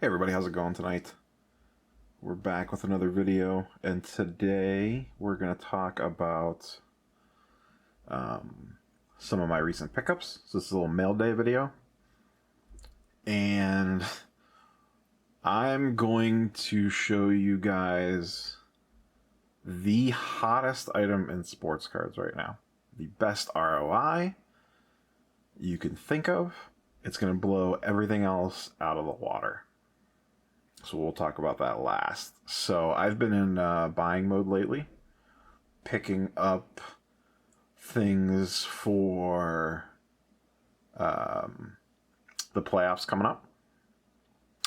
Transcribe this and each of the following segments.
Hey everybody, how's it going tonight? We're back with another video, and today we're going to talk about some of my recent pickups. So this is a little mail day video, and I'm going to show you guys the hottest item in sports cards right now. The best ROI you can think of. It's going to blow everything else out of the water. So we'll talk about that last. So I've been in buying mode lately, picking up things for the playoffs coming up.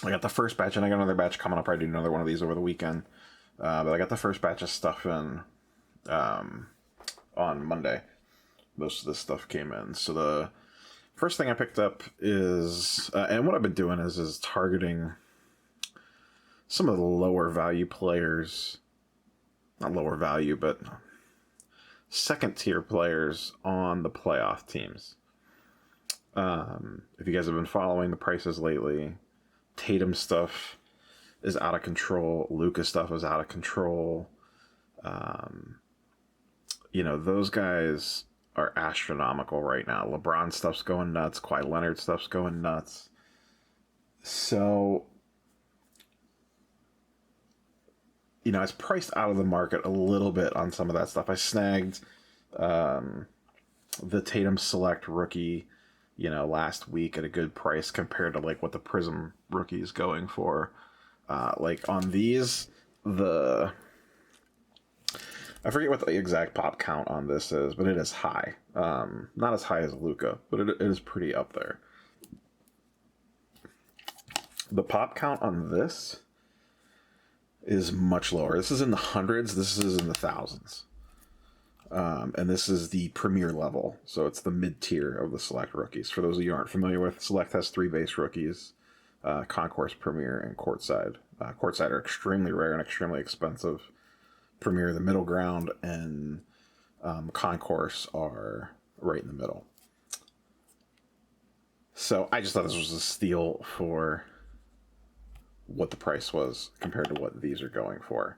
I got the first batch, and I got another batch coming up. I do another one of these over the weekend. But I got the first batch of stuff in on Monday. Most of this stuff came in. So the first thing I picked up is, and what I've been doing is targeting some of the lower value players, not lower value, but second tier players on the playoff teams. If you guys have been following the prices lately, Tatum stuff is out of control. Luka stuff is out of control. Those guys are astronomical right now. LeBron stuff's going nuts. Kawhi Leonard stuff's going nuts. So it's priced out of the market a little bit on some of that stuff. I snagged the Tatum Select rookie, last week at a good price compared to what the Prism rookie is going for. On these, I forget what the exact pop count on this is, but it is high. Not as high as Luka, but it is pretty up there. The pop count on this is much lower. This is in the hundreds. This is in the thousands. And this is the premier level. So it's the mid-tier of the Select rookies. For those of you who aren't familiar with, Select has 3 base rookies, Concourse, Premier, and Courtside. Courtside are extremely rare and extremely expensive. Premier, the middle ground, and Concourse are right in the middle. So I just thought this was a steal for what the price was compared to what these are going for.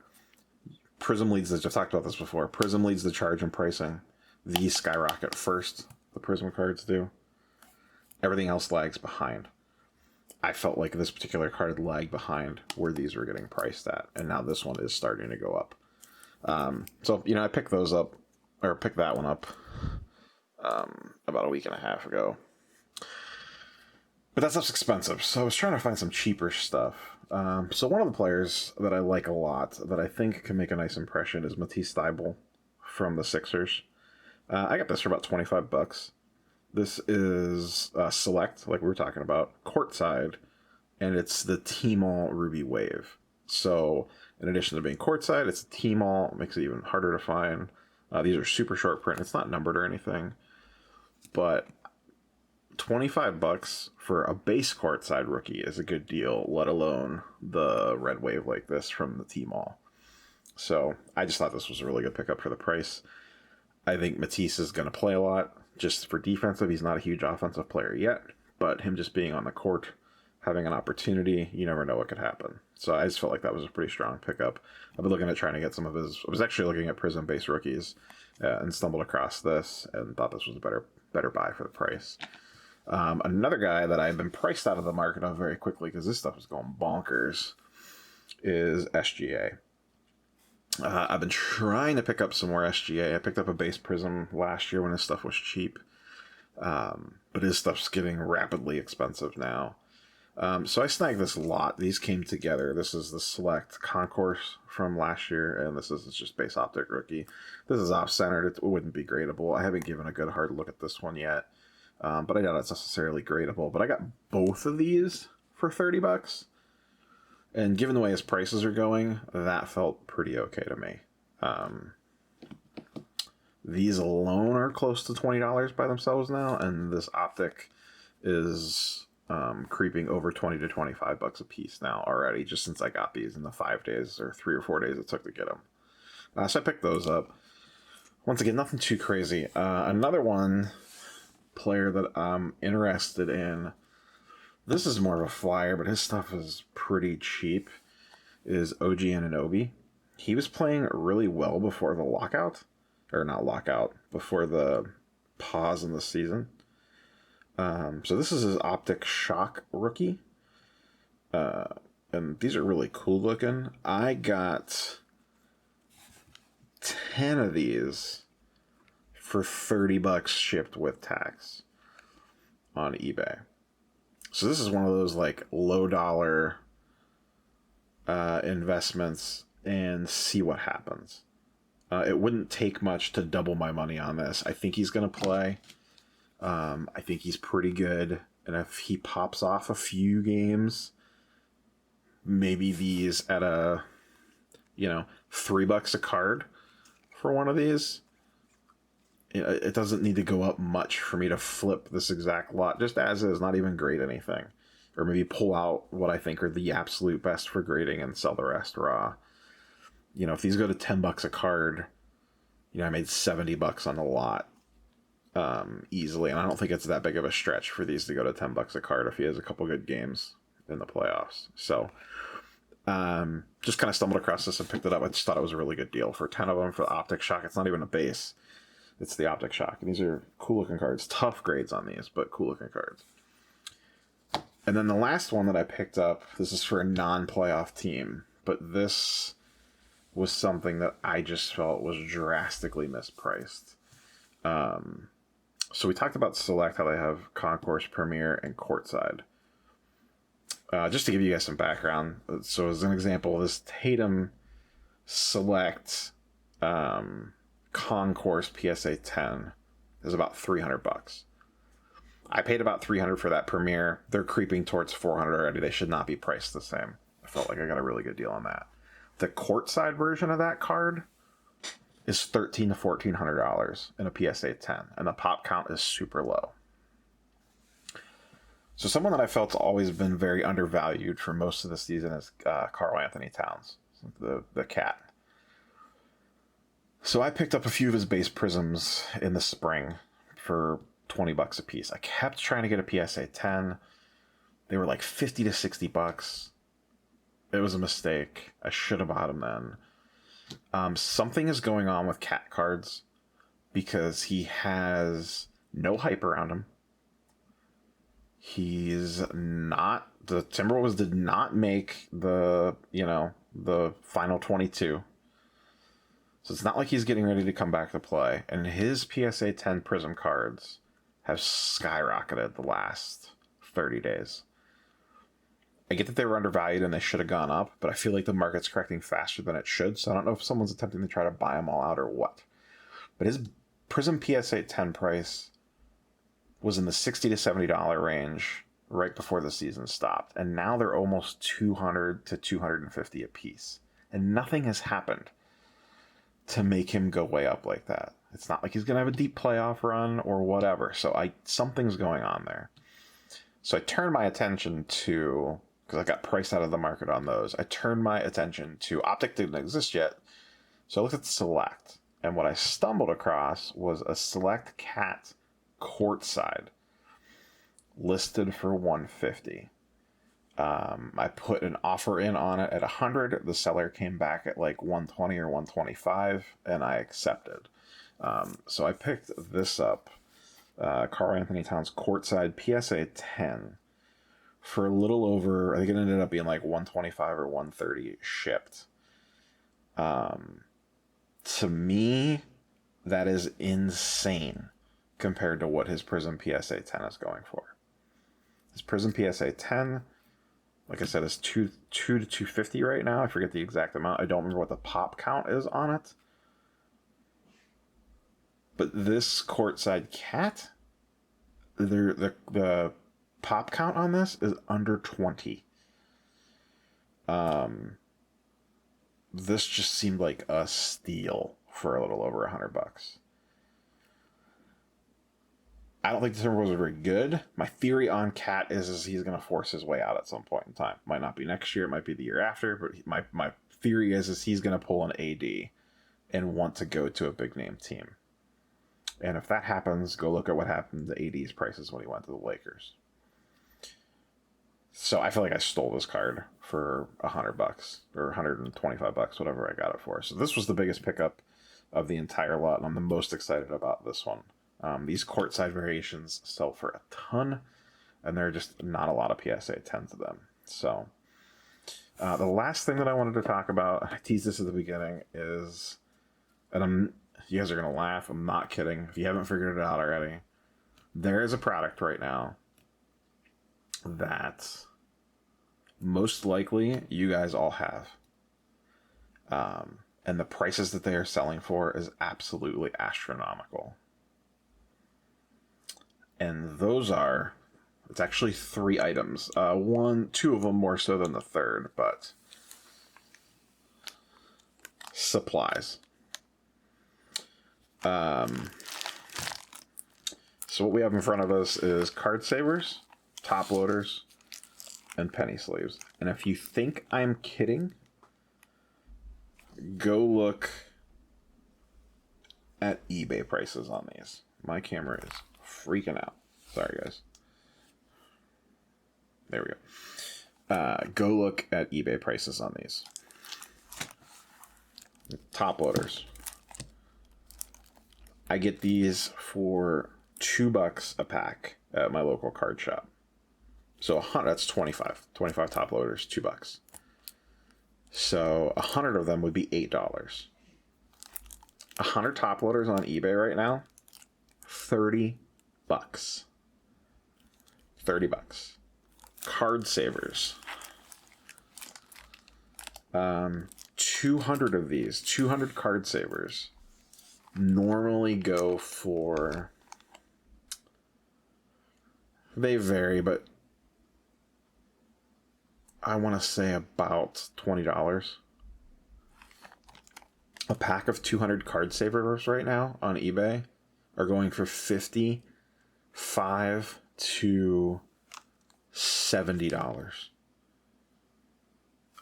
Prism leads I've talked about this before. Prism leads the charge in pricing. These skyrocket first. The Prism cards do. Everything else lags behind. I felt like this particular card lagged behind where these were getting priced at, and now this one is starting to go up. I picked picked that one up about a week and a half ago. But that stuff's expensive, so I was trying to find some cheaper stuff. So one of the players that I like a lot, that I think can make a nice impression, is Matisse Thybulle from the Sixers. I got this for about $25. This is Select, like we were talking about, Courtside, and it's the T-Mall Ruby Wave. So in addition to being Courtside, it's a T-Mall, makes it even harder to find. These are super short print. It's not numbered or anything, but $25 for a base Courtside rookie is a good deal, let alone the red wave like this from the T-Mall. So I just thought this was a really good pickup for the price. I think Matisse is going to play a lot just for defensive. He's not a huge offensive player yet, but him just being on the court, having an opportunity, you never know what could happen. So I just felt like that was a pretty strong pickup. I've been looking at trying to get some of his. I was actually looking at Prism base rookies and stumbled across this and thought this was a better buy for the price. Another guy that I've been priced out of the market of very quickly because this stuff is going bonkers is SGA. I've been trying to pick up some more SGA. I picked up a base Prism last year when his stuff was cheap, but his stuff's getting rapidly expensive now. So I snagged this lot. These came together. This is the Select Concourse from last year, and this is just base Optic rookie. This is off-centered. It wouldn't be gradable. I haven't given a good hard look at this one yet. But I doubt it's necessarily gradable. But I got both of these for $30. And given the way his prices are going, that felt pretty okay to me. These alone are close to $20 by themselves now. And this Optic is creeping over $20 to $25 a piece now already, just since I got these in the 5 days or 3 or 4 days it took to get them. So I picked those up. Once again, nothing too crazy. Another one player that I'm interested in This is more of a flyer, but his stuff is pretty cheap. Is OG Anunoby. He was playing really well before the lockout. Or not lockout, before the pause in the season. So this is his Optic Shock rookie. And these are really cool looking. I got 10 of these for $30 shipped with tax on eBay. So this is one of those like low dollar investments and see what happens. It wouldn't take much to double my money on this. I think he's going to play. I think he's pretty good. And if he pops off a few games, maybe these at a, $3 a card for one of these. It doesn't need to go up much for me to flip this exact lot, just as is, not even grade anything. Or maybe pull out what I think are the absolute best for grading and sell the rest raw. If these go to $10 a card, I made $70 on the lot easily. And I don't think it's that big of a stretch for these to go to $10 a card if he has a couple good games in the playoffs. So just kind of stumbled across this and picked it up. I just thought it was a really good deal for 10 of them for the Optic Shock. It's not even a base. It's the Optic Shock. And these are cool looking cards. Tough grades on these, but cool looking cards. And then the last one that I picked up, this is for a non-playoff team, but this was something that I just felt was drastically mispriced. So we talked about Select, how they have Concourse, Premier, and Courtside. Just to give you guys some background, so as an example, this Tatum Select Concourse PSA 10 is about $300. I paid about $300 for that Premier. They're creeping towards $400 already. They should not be priced the same. I felt like I got a really good deal on that. The Courtside version of that card is $1,300 to $1,400 in a PSA 10, and the pop count is super low. So someone that I felt's always been very undervalued for most of the season is Karl Anthony Towns, the cat. So I picked up a few of his base prisms in the spring for $20 a piece. I kept trying to get a PSA 10. They were like $50 to $60. It was a mistake. I should have bought them then. Something is going on with cat cards because he has no hype around him. The Timberwolves did not make the final 22. So it's not like he's getting ready to come back to play. And his PSA 10 Prism cards have skyrocketed the last 30 days. I get that they were undervalued and they should have gone up, but I feel like the market's correcting faster than it should, so I don't know if someone's attempting to try to buy them all out or what. But his Prism PSA 10 price was in the $60 to $70 range right before the season stopped, and now they're almost $200 to $250 a piece. And nothing has happened to make him go way up like that. It's not like he's going to have a deep playoff run or whatever, so something's going on there. So I turned my attention to, because I got priced out of the market on those, I turned my attention to, Optic didn't exist yet, so I looked at Select, and what I stumbled across was a Select Cat Courtside listed for $150. I put an offer in on it at $100. The seller came back at like $120 or $125, and I accepted. So I picked this up, Karl Anthony Towns Courtside PSA 10 for a little over, I think it ended up being like $125 or $130 shipped. To me, that is insane compared to what his Prism PSA 10 is going for. His Prism PSA 10, like I said, is $2 to $250 right now. I forget the exact amount. I don't remember what the pop count is on it. But this Courtside Cat, the pop count on this is under 20. This just seemed like a steal for a little over $100. I don't think the Timberwolves are very good. My theory on Cat is he's going to force his way out at some point in time. Might not be next year, it might be the year after, but my theory is he's going to pull an AD and want to go to a big name team. And if that happens, go look at what happened to AD's prices when he went to the Lakers. So I feel like I stole this card for $100 or $125, whatever I got it for. So this was the biggest pickup of the entire lot, and I'm the most excited about this one. These courtside variations sell for a ton, and there are just not a lot of PSA 10s of them. So the last thing that I wanted to talk about, I teased this at the beginning, is, and you guys are going to laugh, I'm not kidding. If you haven't figured it out already, there is a product right now that most likely you guys all have. And the prices that they are selling for is absolutely astronomical. And those are, it's actually 3 items. 2 of them more so than the third, but supplies. So what we have in front of us is card savers, top loaders, and penny sleeves. And if you think I'm kidding, go look at eBay prices on these. My camera is freaking out. Sorry, guys. There we go. Go look at eBay prices on these. Top loaders. I get these for $2 a pack at my local card shop. So that's 25 top loaders, $2. So 100 of them would be $8. 100 top loaders on eBay right now, $30. $30. Card savers. 200 of these, 200 card savers normally go for, they vary, but I want to say about $20. A pack of 200 card savers right now on eBay are going for $55 to $70.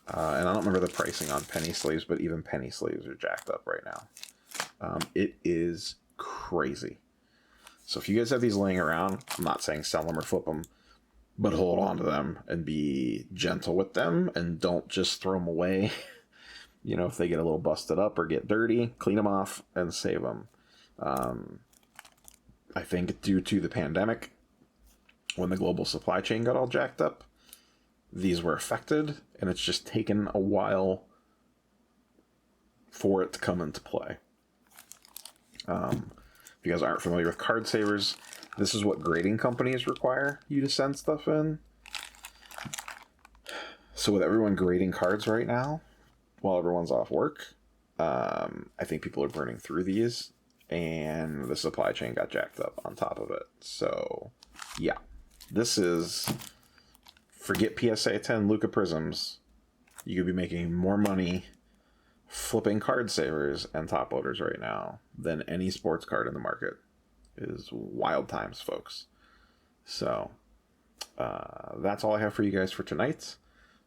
And I don't remember the pricing on penny sleeves, but even penny sleeves are jacked up right now. It is crazy. So if you guys have these laying around, I'm not saying sell them or flip them, but hold on to them and be gentle with them and don't just throw them away. You know, if they get a little busted up or get dirty, clean them off and save them. I think due to the pandemic, when the global supply chain got all jacked up, these were affected, and it's just taken a while for it to come into play. If you guys aren't familiar with card savers, this is what grading companies require you to send stuff in. So with everyone grading cards right now, while everyone's off work, I think people are burning through these, and the supply chain got jacked up on top of it. So, yeah. This is, forget PSA 10 Luka Prisms. You could be making more money flipping card savers and top loaders right now than any sports card in the market. It is wild times, folks. So, that's all I have for you guys for tonight.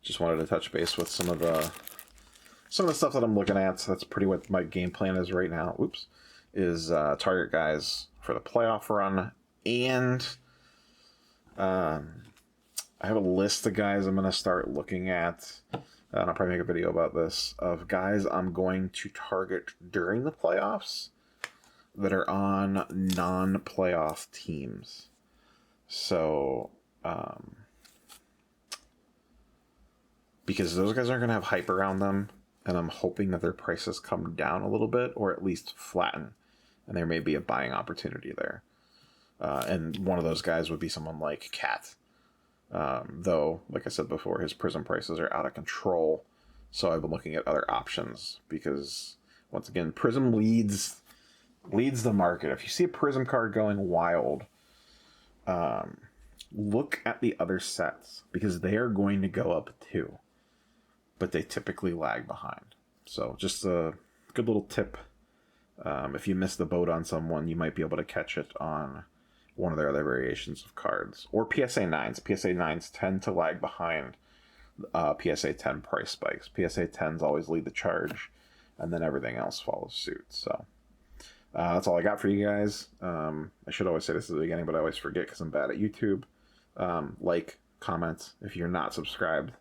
Just wanted to touch base with some of the stuff that I'm looking at. So that's pretty what my game plan is right now. Oops. Is target guys for the playoff run, and I have a list of guys I'm going to start looking at, and I'll probably make a video about this, of guys I'm going to target during the playoffs that are on non-playoff teams. So, because those guys aren't going to have hype around them, and I'm hoping that their prices come down a little bit, or at least flatten, and there may be a buying opportunity there. And one of those guys would be someone like Cat. Though, like I said before, his Prism prices are out of control, so I've been looking at other options, because, once again, Prism leads the market. If you see a Prism card going wild, look at the other sets, because they are going to go up too, but they typically lag behind. So just a good little tip. If you miss the boat on someone, you might be able to catch it on one of their other variations of cards. Or PSA 9s. PSA 9s tend to lag behind PSA 10 price spikes. PSA 10s always lead the charge, and then everything else follows suit. So that's all I got for you guys. I should always say this at the beginning, but I always forget because I'm bad at YouTube. Like, comment. If you're not subscribed,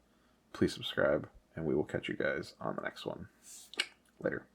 please subscribe, and we will catch you guys on the next one. Later.